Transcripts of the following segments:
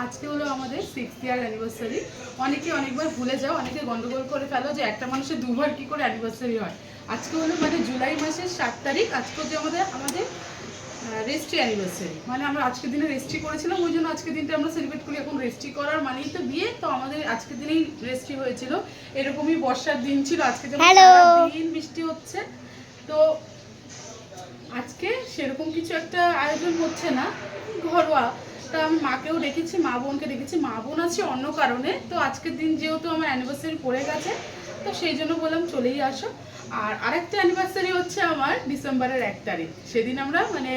আজকে হলো আমাদের 6th ইয়ার অ্যানিভার্সারি। অনেকে অনেকবার ভুলে যাও, অনেকে গন্ডগোল করে ফেলো যে একটা মানুষের দুবার কি করে অ্যানিভার্সারি হয়। আজকে হলো মানে জুলাই মাসের 7 তারিখ। আজকে হচ্ছে আমাদের রেজিস্ট্রি অ্যানিভার্সারি। মানে আমরা আজকের দিনে রেজিস্ট্রি করেছিলাম, ওই জন্য আজকের দিনটা আমরা সেলিব্রেট করি। এখন রেজিস্ট্রি করার মানেই তো বিয়ে, তো আমাদের আজকের দিনেই রেজিস্ট্রি হয়েছিল। এরকমই বর্ষার দিন ছিল, আজকে যেমন সারাদিন বৃষ্টি হচ্ছে। তো আজকে সেরকম কিছু একটা আয়োজন হচ্ছে না, ঘরোয়া। তা আমি মাকেও ডেকেছি, মা বোনকে ডেকেছি। মা বোন আছে অন্য কারণে, তো আজকের দিন যেহেতু আমার অ্যানিভার্সারি পড়ে গেছে, তো সেই জন্য বললাম চলেই আসো। আর আরেকটা অ্যানিভার্সারি হচ্ছে আমার ডিসেম্বরের 1 তারিখ, সেদিন আমরা মানে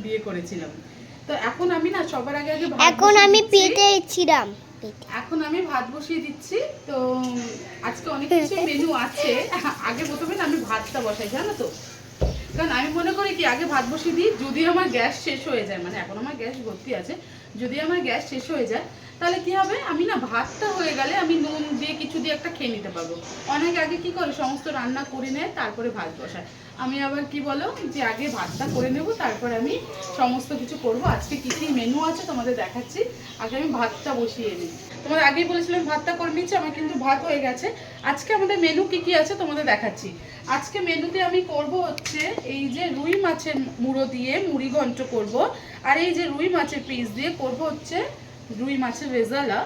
বিয়ে করেছিলাম। তো এখন আমি না সবার আগে আগে এখন আমি পেটেছিলাম, এখন আমি ভাত বসিয়ে দিচ্ছি। তো আজকে অনেক কিছু মেনু আছে। আগে প্রথমে না আমি ভাতটা বসাই, জানো তো, কারণ আমি মনে করি কি আগে ভাত বসিয়ে দিই, যদি আমার গ্যাস শেষ হয়ে যায়, মানে এখন আমার গ্যাস ভর্তি আছে, যদি আমার গ্যাস শেষ হয়ে যায় তাহলে কি হবে, আমি না ভাতটা হয়ে গেলে আমি নুন দিয়ে কিছু দিয়ে একটা খেয়ে নিতে পারবো। অনেক আগে কি করে সমস্ত রান্না করে নেয় তারপরে ভাত বসায়। আমি আবার কি বলো যে আগে ভাতটা করে নেব, তারপরে আমি সমস্ত কিছু করব। আজকে কী কী মেনু আছে তোমাদের দেখাচ্ছি, আগে আমি ভাতটা বসিয়ে নিই। তোমাদের আগেই বলেছিলাম ভাতটা করে নিচ্ছি, আমার কিন্তু ভাত হয়ে গেছে। আজকে আমাদের মেনু কি কি আছে তোমাদের দেখাচ্ছি। আজকে মেনুতে আমি করব হচ্ছে এই যে রুই মাছের মুড়ো দিয়ে মুড়ি ঘন্ট করব, আর এই যে রুই মাছের পিস দিয়ে করব হচ্ছে রুই মাছের রেজালা,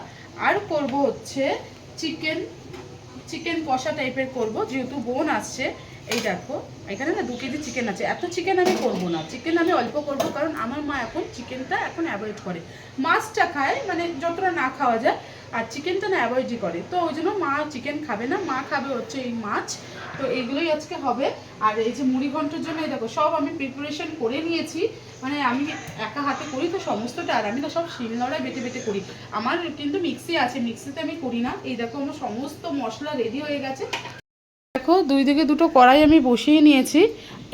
আর করব হচ্ছে চিকেন কষা টাইপের করব, যেহেতু বোন আসছে। এই দেখো এখানে না 2 কেজি চিকেন আছে। এত চিকেন আমি করব না, চিকেন আমি অল্প করব, কারণ আমার মা এখন চিকেনটা এখন অ্যাভয়েড করে। মাছটা খায়, মানে যতটা না খাওয়া যায়, আর চিকেনটা না অ্যাভয়েডই করে। তো ওই জন্য মা চিকেন খাবে না, মা খাবে হচ্ছে এই মাছ। তো এইগুলোই আজকে হবে। আর এই যে মুড়ি ঘন্টের জন্য এই দেখো সব আমি প্রিপারেশন করে নিয়েছি। মানে আমি একা হাতে করি তো সমস্তটা, আর আমি না সব শিলনোড়ায় বেটে বেটে করি। আমার কিন্তু মিক্সি আছে, মিক্সিতে আমি করি না। এই দেখো আমার সমস্ত মশলা রেডি হয়ে গেছে। দেখো 2 দিকে 2টো কড়াই আমি বসিয়ে নিয়েছি।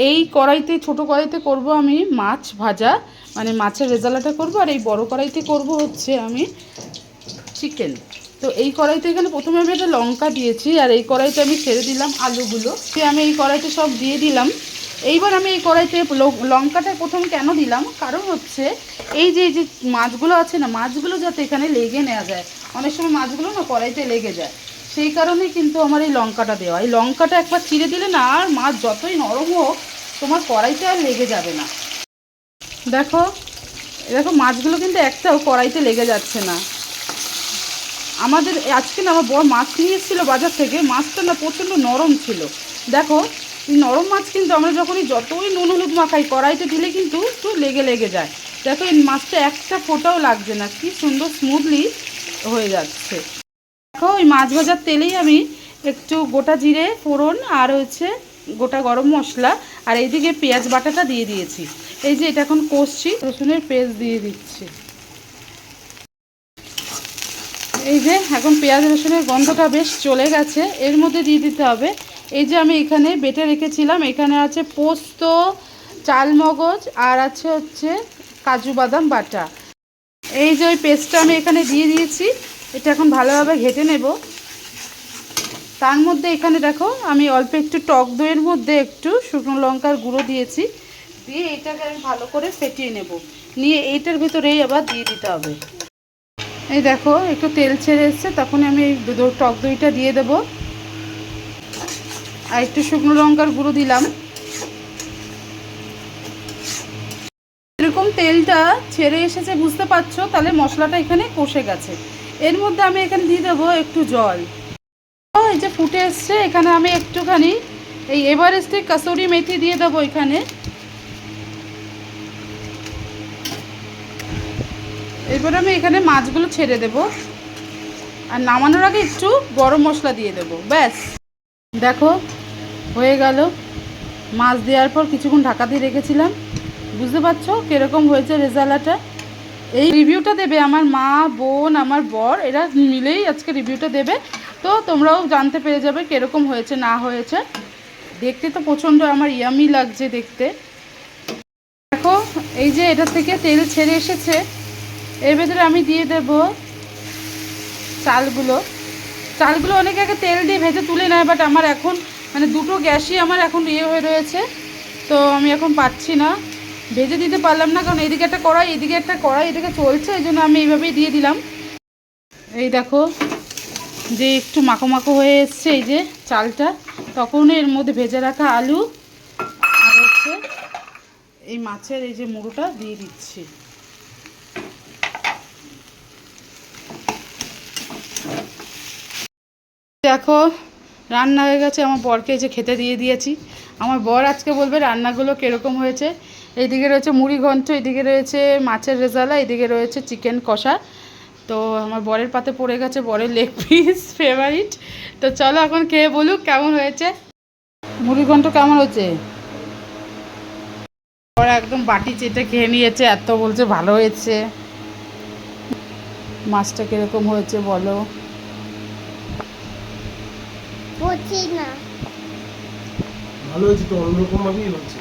এই কড়াইতে, ছোট কড়াইতে করব আমি মাছ ভাজা, মানে মাছের রেজালাটা করব, আর এই বড় কড়াইতে করব হচ্ছে আমি চিকেন। তো এই কড়াইতে এখানে প্রথমে আমি একটা লঙ্কা দিয়েছি, আর এই কড়াইতে আমি ছেড়ে দিলাম আলুগুলো। আমি এই কড়াইতে সব দিয়ে দিলাম। এইবার আমি এই কড়াইতে লঙ্কাটা প্রথম কেন দিলাম, কারণ হচ্ছে এই যে মাছগুলো আছে না, মাছগুলো যাতে এখানে লেগে নেওয়া যায়। অনেক সময় মাছগুলো না কড়াইতে লেগে যায়, সেই কারণেই কিন্তু আমার এই লঙ্কাটা দেওয়া। এই লঙ্কাটা একবার চিড়ে দিলে না, আর মাছ যতই নরম হোক তোমার কড়াইতে আর লেগে যাবে না। দেখো দেখো মাছগুলো কিন্তু একটাও কড়াইতে লেগে যাচ্ছে না। আমাদের আজকে না আমার বড় মাছ নিয়ে এসেছিলো বাজার থেকে, মাছটা না প্রচণ্ড নরম ছিল। দেখো নরম মাছ কিন্তু আমরা যতই নুন হলুদ মাখাই, কড়াইতে দিলে কিন্তু একটু লেগে যায়। দেখো এই মাছটা একটা ফোঁটাও লাগছে না, কি সুন্দর স্মুথলি হয়ে যাচ্ছে। দেখো ওই মাছ ভাজার তেলেই আমি একটু গোটা জিরে ফোড়ন, আর হচ্ছে গোটা গরম মশলা, আর এইদিকে পেঁয়াজ বাটাটা দিয়ে দিয়েছি। এই যে এটা এখন কষছি, রসুনের পেস্ট দিয়ে দিচ্ছি। এই যে এখন পেঁয়াজ রসুনের গন্ধটা বেশ চলে গেছে, এর মধ্যে দিয়ে দিতে হবে এই যে আমি এখানে বেটে রেখেছিলাম। এখানে আছে পোস্ত, চালমগজ, আর আছে হচ্ছে কাজু বাদাম বাটা। এই যে ওই পেস্টটা আমি এখানে দিয়ে দিয়েছি, এটা এখন ভালোভাবে ঘেটে নেব। তার মধ্যে এখানে দেখো আমি অল্প একটু টক দইয়ের মধ্যে একটু শুকনো লঙ্কার গুঁড়ো দিয়েছি, দিয়ে এটাকে আমি ভালো করে ফেটিয়ে নেব। নিয়ে এইটার ভিতরেই আবার দিয়ে দিতে হবে। এই দেখো একটু তেল ছেড়ে এসছে, তখন আমি এই টক দইটা দিয়ে দেব, আর একটু শুকনো লঙ্কার গুঁড়ো দিলাম। এরকম তেলটা ছেড়ে এসেছে বুঝতে পারছো, তাহলে মশলাটা এখানে কষে গেছে। এর মধ্যে আমি এখানে দিয়ে দেবো একটু জল। এই যে ফুটে এসছে, এখানে আমি একটুখানি এই এভারেস্টের কাসুরি মেথি দিয়ে দেবো এখানে। এরপর আমি এখানে মাছগুলো ছেড়ে দেব, আর নামানোর আগে একটু গরম মশলা দিয়ে দেবো, ব্যাস। দেখো হয়ে গেল। মাছ দেওয়ার পর কিছুক্ষণ ঢাকা দিয়ে রেখেছিলাম। বুঝতে পারছো কীরকম হয়েছে রেজাল্টটা। এই রিভিউটা দেবে আমার মা, বোন, আমার বর, এরা মিলেই আজকে রিভিউটা দেবে। তো তোমরাও জানতে পেরে যাবে কীরকম হয়েছে না হয়েছে। দেখতে তো প্রচণ্ড আমার ইয়ামি লাগছে দেখতে। দেখো এই যে এটা থেকে তেল ছেড়ে এসেছে, এর ভেতরে আমি দিয়ে দেব চালগুলো। অনেকে আগে তেল দিয়ে ভেজে তুলে নেয়, বাট আমার এখন মানে দুটো গ্যাসই আমার এখন হয়ে রয়েছে, তো আমি এখন পাচ্ছি না। ভেজে দিতে পারলাম না, কারণ এইদিকে একটা কড়াই এদিকে চলছে, এই জন্য আমি এইভাবেই দিয়ে দিলাম। এই দেখো যে একটু মাখো মাখো হয়ে এসছে এই যে চালটা, তখন এর মধ্যে ভেজে রাখা আলু আর হচ্ছে এই মাছের এই যে মুড়োটা দিয়ে দিচ্ছি। দেখো রান্না হয়ে গেছে, আমার বরকে এই যে খেতে দিয়ে দিয়েছি। আমার বর আজকে বলবে রান্নাগুলো কীরকম হয়েছে। এইদিকে রয়েছে মুড়ি ঘন্ট, এদিকে রয়েছে মাছের রেজালা, এদিকে রয়েছে চিকেন কষা। তো আমার বরের পাতে পড়ে গেছে বরের লেগ পিস ফেভারিট। তো চলো এখন খেয়ে বলুক কেমন হয়েছে। মুড়ি ঘন্ট কেমন হয়েছে? বর একদম বাটি চেটে খেয়ে নিয়েছে, এত বলছে ভালো হয়েছে। মাছটা কীরকম হয়েছে বলো? না ভালো হয়েছে তো, অন্যরকম ভাবেই হচ্ছে,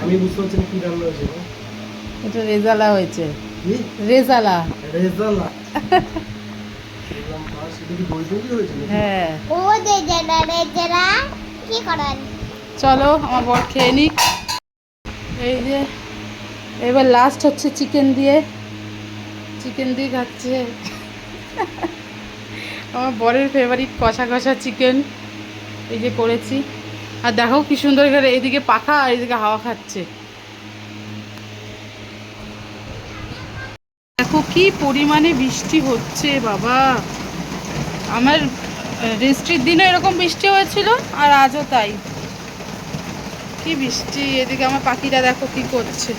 আমি বুঝতে পারছি না কি রান্না হয়েছে। এটা রেজালা হয়েছে, কি রেজালা। রেজালা? সেটা কি দই তৈরি হয়েছে? হ্যাঁ ও দে জানা রেজালা কি করেন। চলো আমার বর খেয়ে নিক। এই যে এবার লাস্ট হচ্ছে চিকেন দিয়ে খাচ্ছে। আমার বরের ফেভারিট কষা কষা চিকেন এই যে করেছি। আর দেখো কি সুন্দর করে এইদিকে পাখা আর এইদিকে হাওয়া খাচ্ছে। দেখো কি পরিমাণে বৃষ্টি হচ্ছে বাবা। আমার রেস্ট্রির দিনে এরকম বৃষ্টি হয়েছিল, আর আজও তাই। কি বৃষ্টি! এদিকে আমার পাখিরা দেখো কি করছে।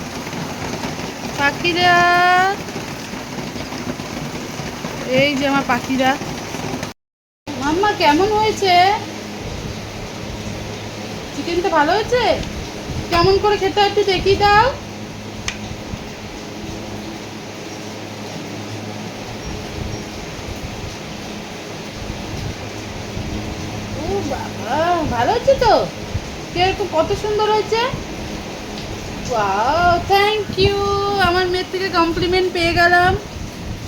পাখিরা, এই যে আমার পাখিরা। মাম্মা কেমন হয়েছে? চিকেনটা ভালো হয়েছে? কেমন করে খেতে একটু দেখি দাও। ও বাবা, ভালো হচ্ছে তো? কিরকম, কত সুন্দর হয়েছে। Wow, thank you. আমার মেয়ের থেকে কমপ্লিমেন্ট পেয়ে গেলাম।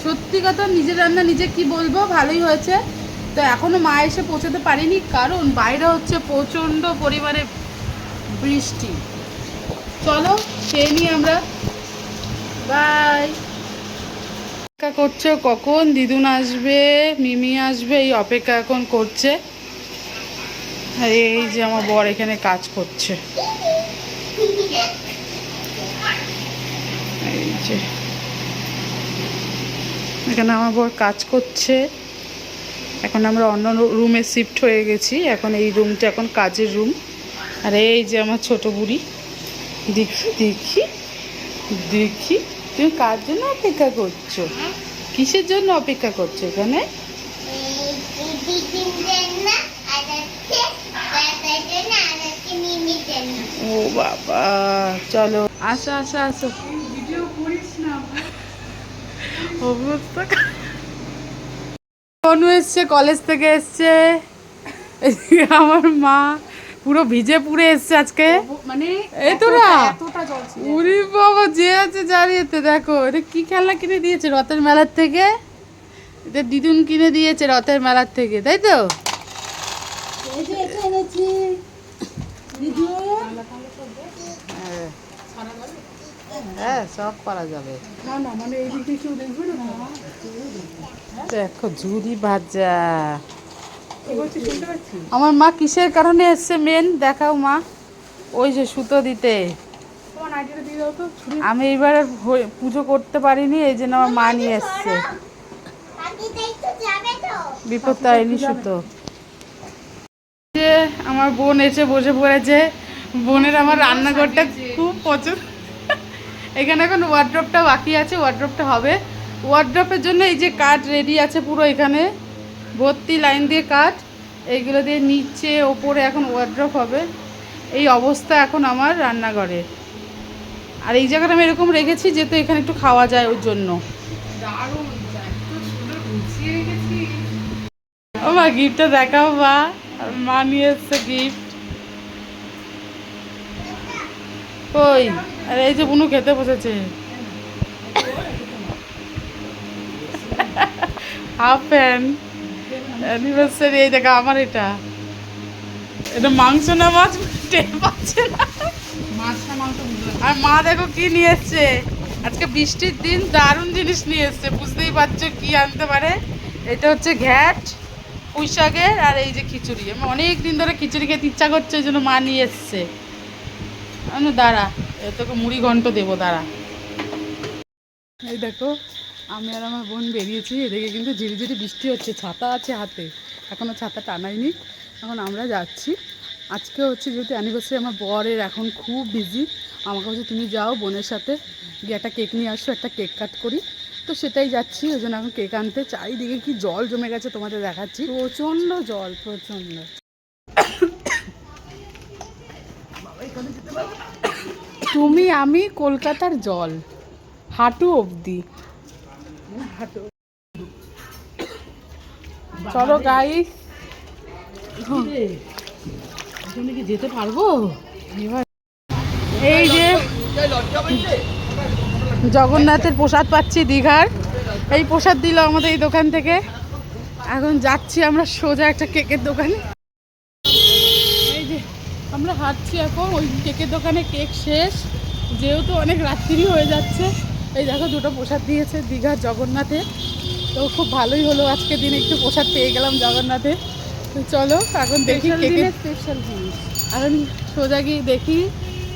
সত্যি কথা, নিজের রান্না নিজে কি বলবো, ভালোই হয়েছে। তো এখনও মা এসে পৌঁছাতে পারিনি, কারণ বাইরে হচ্ছে প্রচণ্ড পরিমাণে বৃষ্টি। চলো খেয়ে নিই আমরা, বাই। অপেক্ষা করছে কখন দিদুন আসবে, মিমি আসবে, এই অপেক্ষা এখন করছে। আর এই যে আমার বর এখানে কাজ করছে। এই যে এখানে আমার বর কাজ করছে। এখন আমরা অন্য রুমে শিফট হয়ে গেছি, এখন এই রুমটা এখন কাজের রুম। আর এই যে আমার ছোট বুড়ি, দেখি দেখি দেখি তুমি কার জন্য অপেক্ষা করছো? কিসের জন্য অপেক্ষা করছো এখানে? ও বাবা, চলো আসো আসো আসো। ভিডিও করিস না অবস্থা। অনু এসছে, কলেজ থেকে এসছে। আমার মা পুরো ভিজে পুড়ে এসছে আজকে, মানে এই তো না। উরি বাবা, যে আছে জানিয়েতে। দেখো এটা কি খেলনা কিনে দিয়েছে রথের মেলার থেকে। এটা দিদুন কিনে দিয়েছে রথের মেলার থেকে, তাই তো? হ্যাঁ সব করা যাবে। দেখো ঝুড়ি ভাজা। আমার মা কিসের কারণে এসছে মেন দেখাও মা। ওই যে সুতো দিতে। আমি এইবার পুজো করতে পারিনি, এই জন্য আমার মা নিয়ে এসছে বিপত্তারিণী সুতো। যে আমার বোন এসে বসে পড়েছে। বোনের আমার রান্নাঘরটা খুব পছন্দ। এখানে এখন ওয়ার্ড্রপটা বাকি আছে, ওয়ার্ড্রপটা হবে। ওয়ার্ড্রপের জন্য এই যে কাঠ রেডি আছে পুরো, এখানে ভর্তি লাইন দিয়ে কাঠ। এইগুলো দিয়ে নিচে ওপরে এখন ওয়ার্ড্রপ হবে। এই অবস্থা এখন আমার রান্নাঘরে। আর এই জায়গাটা আমি এরকম রেখেছি যেহেতু এখানে একটু খাওয়া যায়, ওর জন্য। ও মা, গিফটটা দেখাও মা। মা নিয়ে এসছে গিফট। কই? আর এই যে বুনু খেতে বসেছে। Half pant anniversary. এই দেখা আমার, এটা মাংস না মাছ টের পাচ্ছে না। মাছ না মাংস বুঝলাম। আর মা দেখো কি নিয়ে এসছে, আজকে বৃষ্টির দিন দারুণ জিনিস নিয়ে এসছে, বুঝতেই পারছো কি আনতে পারে। এটা হচ্ছে ঘ্যাট, পুঁই শাকের, আর এই যে খিচুড়ি। আমি অনেক দিন ধরে খিচুড়ি খেতে ইচ্ছা করছে, ওই জন্য মা নিয়ে এসছে। দাঁড়া, তোকে মুড়ি ঘন্ট দেবো, দাঁড়া। এই দেখো আমি আর আমার বোন বেরিয়েছি, এদিকে কিন্তু ঝিরিঝিরি বৃষ্টি হচ্ছে, ছাতা আছে হাতে, এখনও ছাতা টানাইনি। এখন আমরা যাচ্ছি। আজকে হচ্ছে যেহেতু অ্যানিভার্সারি, আমার বরের এখন খুব বিজি। আমাকে বলছে তুমি যাও বোনের সাথে গিয়ে একটা কেক নিয়ে আসো, একটা কেক কাট করি। তো সেটাই যাচ্ছি, ওই জন্য এখন কেক আনতে। চারিদিকে কি জল জমে গেছে তোমাদের দেখাচ্ছি, প্রচণ্ড জল, প্রচণ্ড। তুমি আমি কলকাতার জল, হাঁটু অবধি। চলো গাইস, কি যেতে পারবো এবার। এই যে জগন্নাথের প্রসাদ পাচ্ছি দীঘার, এই প্রসাদ দিল আমাদের এই দোকান থেকে। এখন যাচ্ছি আমরা সোজা একটা কেকের দোকানে। এই যে আমরা হাঁটছি এখন, ওই কেকের দোকানে কেক শেষ, যেহেতু অনেক রাত্রি হয়ে যাচ্ছে। এই দেখো দুটো প্রসাদ দিয়েছে দীঘার জগন্নাথে, তো খুব ভালোই হলো, আজকের দিনে একটু প্রসাদ পেয়ে গেলাম জগন্নাথে। তো চলো এখন দেখি কেকের স্পেশাল জিনিস, এখন সোজা গিয়ে দেখি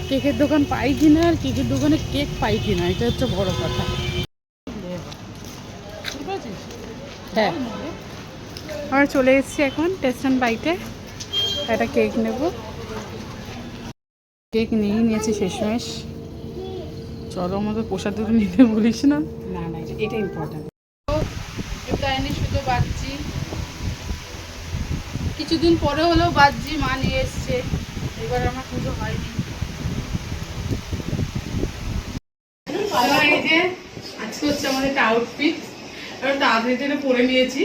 কেকের দোকান পাই কিনা, আর কেকের দোকানে কেক পাই কিনা, এটা হচ্ছে বড় কথা। হ্যাঁ, আমরা চলে এসেছি এখন টেস্ট বাইটে, একটা কেক নেব। কেক নিয়েই নিয়েছি শেষমেশ। চলো আমাকে প্রসাদ দুটো নিতে বলিস না, না না এটা ইম্পর্টেন্ট। এটা এনে শুধু বাজছি, কিছুদিন পরে হলেও বাজছি, মা নিয়ে এসছে, এবার আমার পুজো হয়নি। এই যে আজকে হচ্ছে আমাদের একটা আউটফিট, তাড়াতাড়ি এটা পরে নিয়েছি,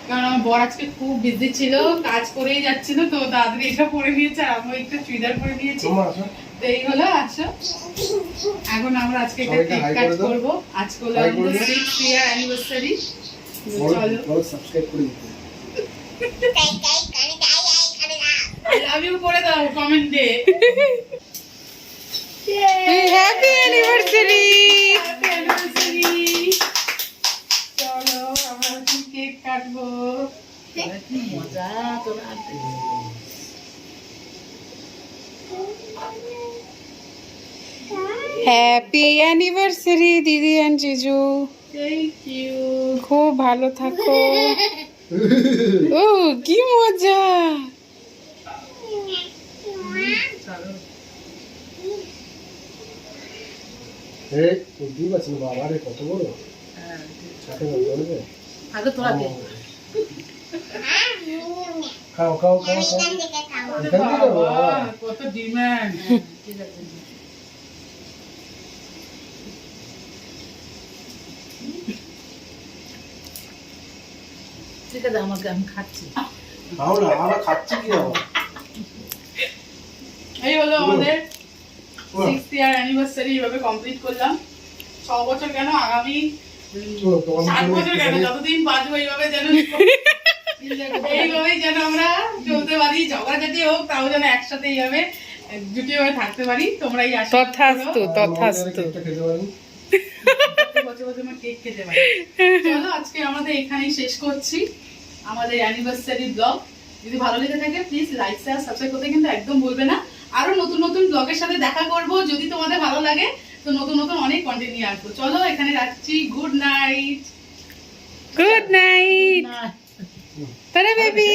কারণ আমার বর আজকে খুব বিজি ছিল, কাজ করেই যাচ্ছিল, তো তাড়াতাড়ি এটা পরে নিয়েছে, আর আমি একটু চুড়িদার পরে নিয়েছি। তো এই হলো, আসো এখন আমরা আজকে একটা কেক কাট করবো। আজকে হলো আমাদের 6th year anniversary। চলো সাবস্ক্রাইব করে দিতে, I love you করে দাও কমেন্টে। Happy anniversary, happy anniversary. চলো আমরা এখন কেক কাটবো, কি মজা তোরা। হ্যাপি অ্যানিভার্সারি দিদি এন্ড জিজু, থ্যাংক ইউ, খুব ভালো থাকো। ও কি মজা। বাবা রে কত বড়, আগে তোরা দে, খাও খাও খাও খাও, কত ডিমান্ড। ঠিক আছে, আমাকে আমি খাচ্ছি, খাও না, আমরা খাচ্ছি কি না। এই হলো আমাদের 6th year anniversary, এইভাবে কমপ্লিট করলাম। 6 বছর কেন, আগামী 7 বছর কেন, যতদিন বাঁচবো এইভাবে যেন এইভাবেই যেন আমরা চলতে পারি, ঝগড়াঝাটি হোক তাও যেন একসাথে এইভাবে জুটিয়ে হয়ে থাকতে পারি। তোমরা এই তথাস্তু তথাস্তু, বছর বছর আমরা কেক খেতে পারি। চলো আজকে আমাদের এখানেই শেষ করছি আমাদের অ্যানিভার্সারি ব্লগ। যদি ভালো লেগে থাকে প্লিজ লাইক শেয়ার সাবস্ক্রাইব করতে কিন্তু একদম ভুলবে না। আরো নতুন নতুন ব্লগের সাথে দেখা করব, যদি তোমাদের ভালো লাগে তো নতুন নতুন অনেক কন্টেন্ট নিয়ে আসবো। চলো এখানে রাখছি, good night, good night, tata baby.